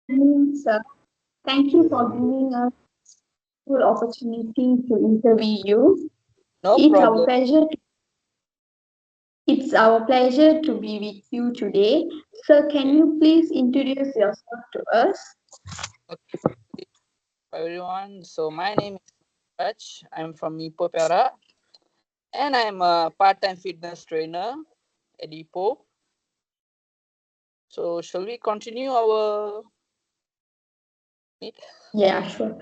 Evening, sir. Thank you for giving us full opportunity to interview you. No It's our problem. pleasure. It's our pleasure to be with you today. Sir, can Okay. you please introduce yourself to us? Okay. Everyone. So my name is Raj. I'm from Ipoh, Perak, and I'm a part-time fitness trainer at Ipoh. So shall we continue our meet? Yeah, sure.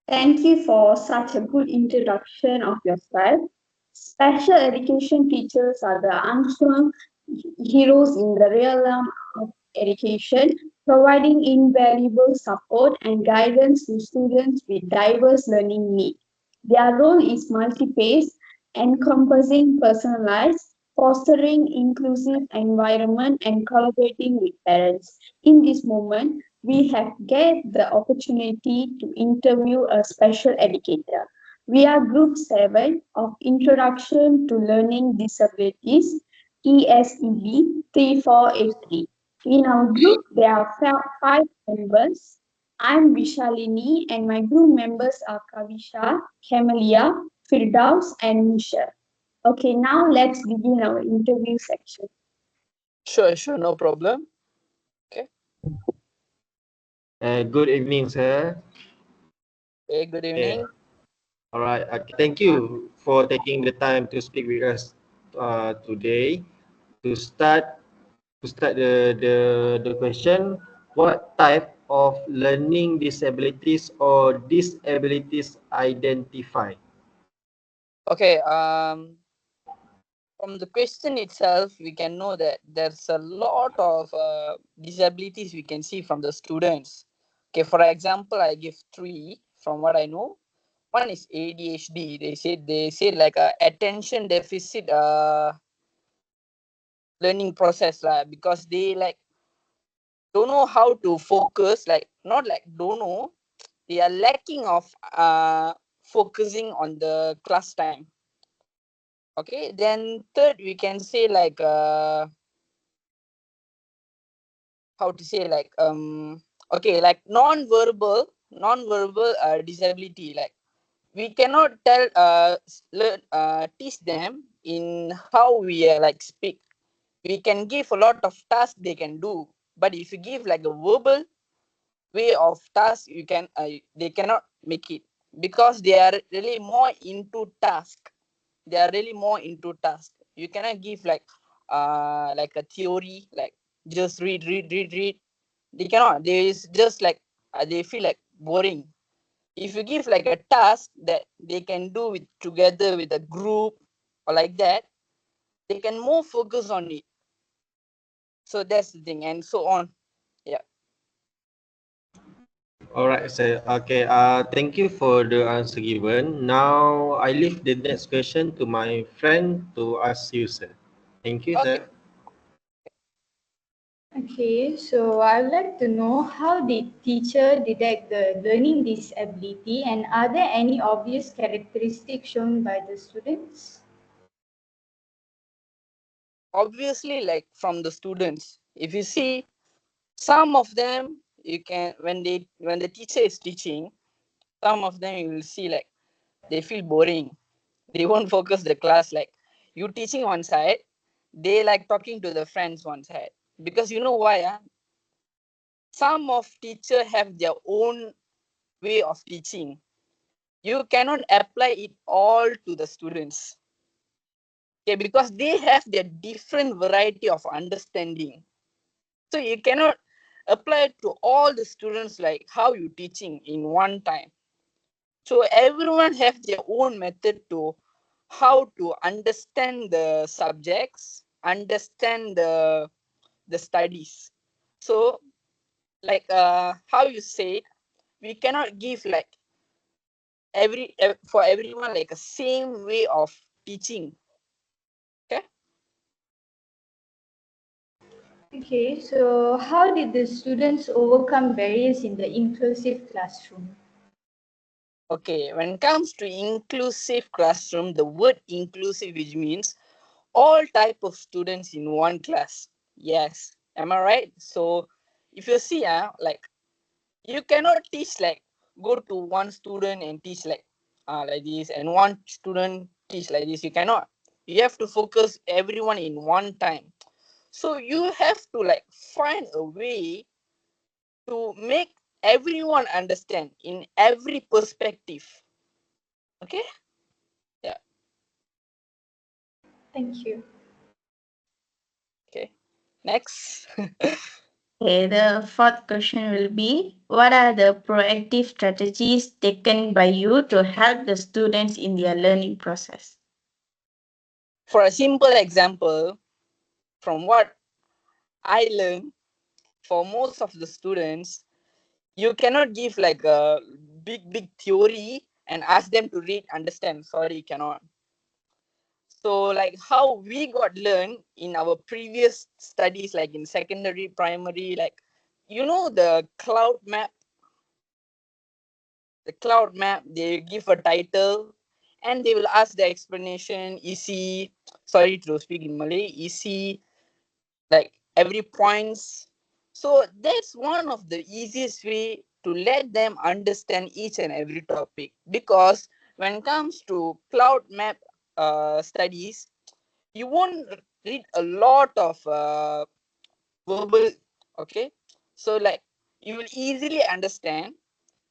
Thank you for such a good introduction of yourself. Special education teachers are the unsung heroes in the realm of education, providing invaluable support and guidance to students with diverse learning needs. Their role is multi-phase, encompassing personalized, fostering inclusive environment, and collaborating with parents. In this moment, we have get the opportunity to interview a special educator. We are Group 7 of Introduction to Learning Disabilities, ESEB 3483. In our group, there are five members. I'm Vishalini, and my group members are Kavisha, Camelia, Firdaus, and Misha. Okay, now let's begin our interview section. Sure, no problem. Okay. Good evening, sir. Okay. Good Okay, evening. all right. Thank you for taking the time to speak with us today. To start, the question, what type of learning disabilities or disabilities identify? Okay. From the question itself, we can know that there's a lot of disabilities we can see from the students. Okay. For example, I give three from what I know. One is ADHD. They say like a attention deficit learning process lah, because they like don't know how to focus, like not like don't know, they are lacking of focusing on the class time. Okay, then third we can say like how to say like okay, like non-verbal disability, like we cannot tell learn teach them in how we like speak. We can give a lot of tasks they can do, but if you give like a verbal way of task, you can they cannot make it, because they are really more into task. They are really more into task. You cannot give like a theory, like just read. They cannot. They is just like they feel like boring. If you give like a task that they can do with together with a group or like that, they can more focus on it. So that's the thing, and so on. Yeah. All right, sir. Okay. Thank you for the answer given. Now I leave the next question to my friend to ask you, sir. Thank you, Okay. sir. Okay, so I would like to know how did teacher detect the learning disability and are there any obvious characteristics shown by the students? Obviously, like from the students, if you see some of them, you can when the teacher is teaching, some of them you will see like they feel boring. They won't focus the class, like you teaching one side, they like talking to the friends one side. Because you know why? Some of teacher have their own way of teaching. You cannot apply it all to the students. Okay, because they have their different variety of understanding. So you cannot apply it to all the students like how you teaching in one time. So everyone have their own method to how to understand the subjects, understand the studies. So like how you say, we cannot give like for everyone like a same way of teaching. Okay. Okay, so how did the students overcome barriers in the inclusive classroom? Okay, when it comes to inclusive classroom, the word inclusive, which means all type of students in one class. Yes, am I right? So if you see, like you cannot teach like go to one student and teach like this, and one student teach like this. You cannot. You have to focus everyone in one time. So you have to like find a way to make everyone understand in every perspective. Okay. Yeah. Thank you. Okay. Next. Okay, the fourth question will be, what are the proactive strategies taken by you to help the students in their learning process? For a simple example, from what I learned, for most of the students, you cannot give like a big theory and ask them to read, understand. Sorry, cannot. So like how we got learned in our previous studies, like in secondary, primary, like the cloud map. The cloud map, they give a title and they will ask the explanation, easy. Sorry to speak in Malay, easy, like every points. So that's one of the easiest way to let them understand each and every topic, because when it comes to cloud map studies, you won't read a lot of verbal. Okay, so like you will easily understand.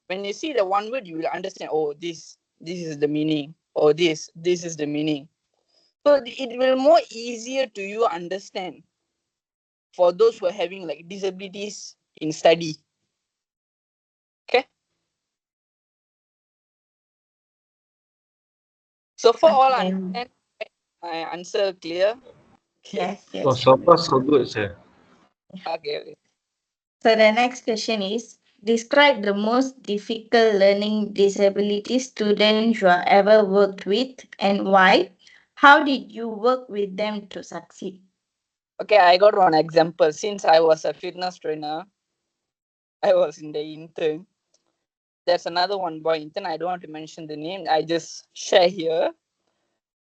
When you see the one word, you will understand, oh, this is the meaning, or this is the meaning. So it will more easier to you understand for those who are having like disabilities in study. Okay. So for all Okay. understand, my answer clear. Okay. Yes, Oh, yes. so far so good, sir. Okay. So the next question is, describe the most difficult learning disability student you have ever worked with and why. How did you work with them to succeed? Okay, I got one example. Since I was a fitness trainer, I was in the intern. There's another one boy intern. I don't want to mention the name. I just share here.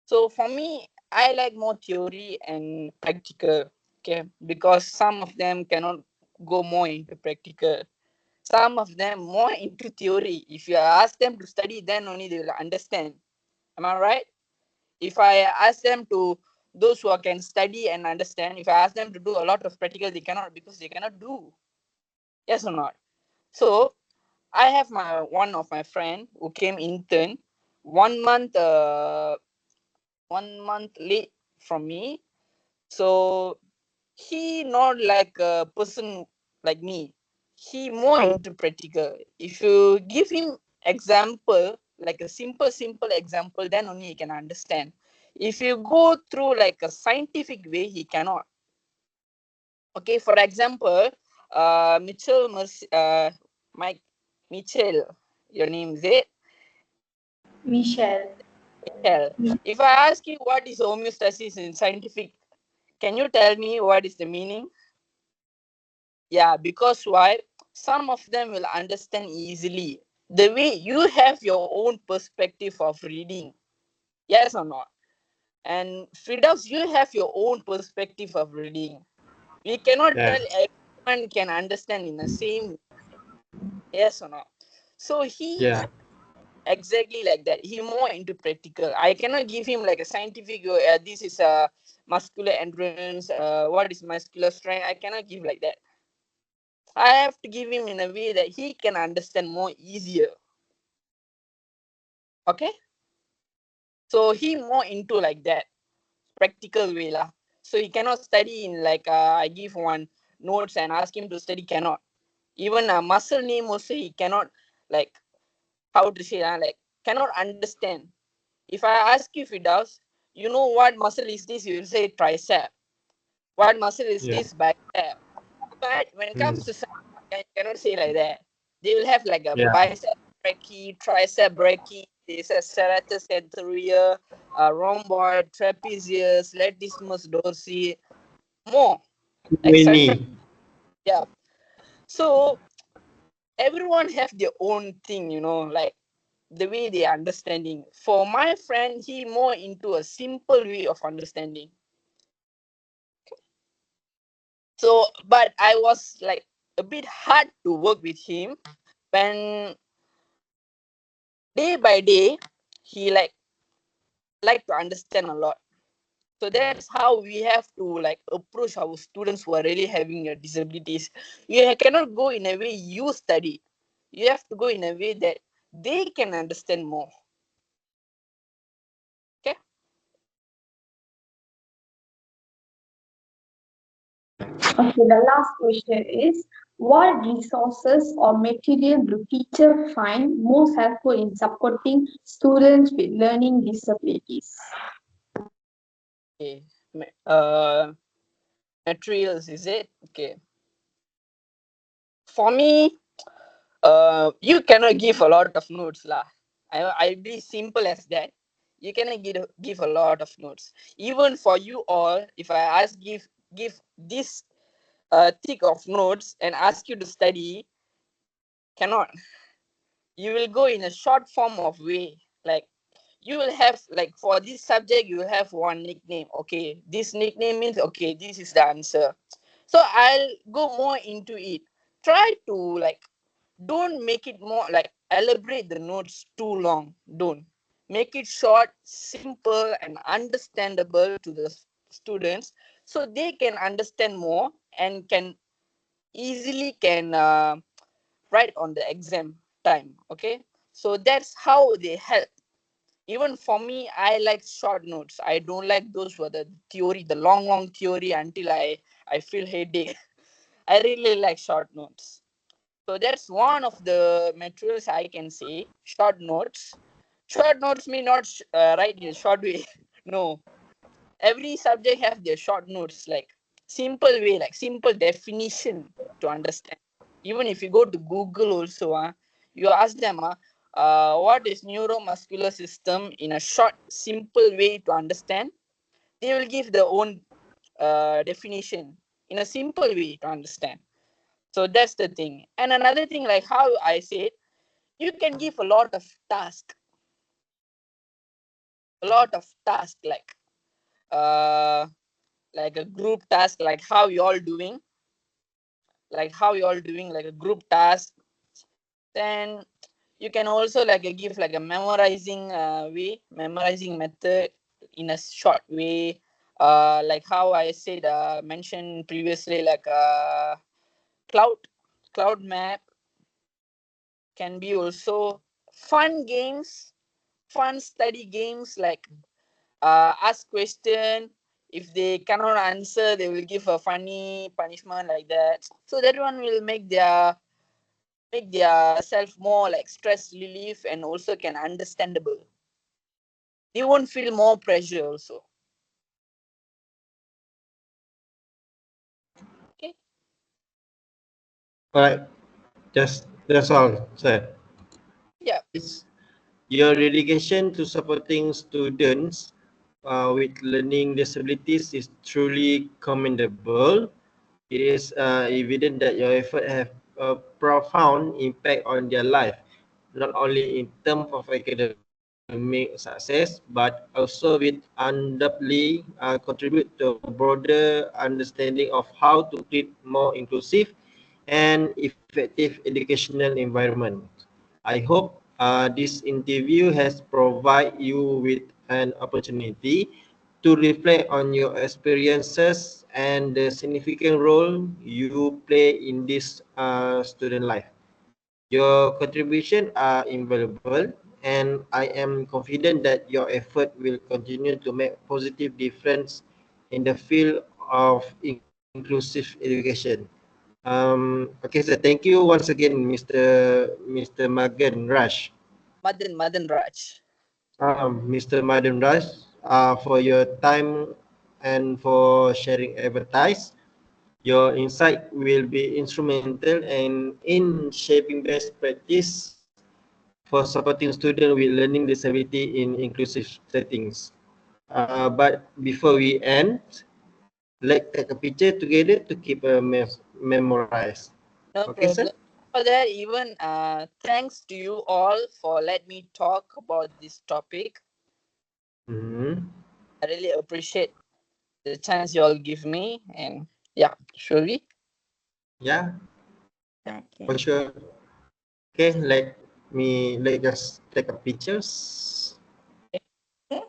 So for me, I like more theory and practical. Okay, because some of them cannot go more into practical. Some of them more into theory. If you ask them to study, then only they will understand. Am I right? If I ask them to, those who can study and understand, if I ask them to do a lot of practical, they cannot, because they cannot do. Yes or not? So I have one of my friend who came intern 1 month 1 month late from me. So he not like a person like me. He more into practical. If you give him example, like a simple example, then only he can understand. If you go through like a scientific way, he cannot. Okay, for example, Mike Mitchell, your name is it? Michelle. Michelle. If I ask you what is homeostasis in scientific, can you tell me what is the meaning? Yeah, because why? Some of them will understand easily. The way you have your own perspective of reading. Yes or not? And Firdaus, you have your own perspective of reading. We cannot Yeah. tell everyone can understand in the same. Yes or not? So he Yeah. exactly like that. He more into practical. I cannot give him like a scientific. This is a muscular endurance. What is muscular strength? I cannot give like that. I have to give him in a way that he can understand more easier. Okay, so he more into like that practical way lah. So he cannot study in like I give one notes and ask him to study, cannot. Even a muscle name also he cannot, like how to say like cannot understand. If I ask you if he does, you know what muscle is this? You will say tricep. What muscle is Yeah. this? Bicep. But when it Mm. comes to science, you cannot say like that. They will have like a Yeah. bicep brachii, tricep brachii, this is serratus anterior, rhomboid, trapezius, latissimus dorsi, more, etc. Many. Yeah. So everyone have their own thing, like the way they are understanding. For my friend, he more into a simple way of understanding. So, but I was like a bit hard to work with him when day by day he like to understand a lot. So that's how we have to like approach our students who are really having disabilities. You cannot go in a way you study. You have to go in a way that they can understand more. Okay. Okay, the last question is what resources or material do teachers find most helpful in supporting students with learning disabilities? Okay. Materials, is it? Okay. For me, you cannot give a lot of notes lah. I be simple as that. You cannot give a lot of notes. Even for you all, if I ask give this thick of notes and ask you to study, cannot. You will go in a short form of way. Like you will have like for this subject you will have one nickname. Okay, this nickname means okay, this is the answer. So I'll go more into it. Try to like don't make it more like elaborate the notes too long. Don't make it short, simple, and understandable to the students so they can understand more and can easily can write on the exam time. Okay, so that's how they help. Even for me, I like short notes. I don't like those for the theory, the long theory until I feel headache. I really like short notes. So that's one of the materials I can say. Short notes. Short notes mean not write in a short way. No, every subject have their short notes, like simple way, like simple definition to understand. Even if you go to Google also, you ask them, what is neuromuscular system in a short, simple way to understand. They will give their own definition in a simple way to understand. So that's the thing. And another thing, like how I said, you can give a lot of task uh like a group task, like a group task. Then you can also like give like a memorizing method in a short way. Like how I said, mentioned previously, like cloud cloud map can be also fun games, fun study games, like ask question. If they cannot answer, they will give a funny punishment like that. So that one will make their self more like stress relief and also can understandable. They won't feel more pressure also. Okay. All right, that's all, sir. Yeah. Your dedication to supporting students with learning disabilities is truly commendable. It is evident that your effort have a profound impact on their life, not only in terms of academic success, but also will undoubtedly contribute to a broader understanding of how to create more inclusive and effective educational environment. I hope this interview has provided you with an opportunity to reflect on your experiences and the significant role you play in this student life. Your contributions are invaluable, and I am confident that your effort will continue to make positive difference in the field of inclusive education. Okay, sir. Thank you once again, Mr. Magan Rush. Madan Raj. Mr. Madan Rush, for your time and for sharing advice. Your insight will be instrumental in shaping best practice for supporting students with learning disability in inclusive settings. But before we end, let's take a picture together to keep a memorize. No Okay, sir? problem. For that, even thanks to you all for let me talk about this topic. Mm-hmm. I really appreciate the chance you all give me. And yeah, shall we? Yeah. Okay. For sure. Okay, let us take a pictures. Okay.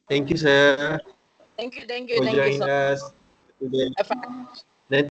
Thank you, sir, Thank you for so joining much. us today. Have fun. Then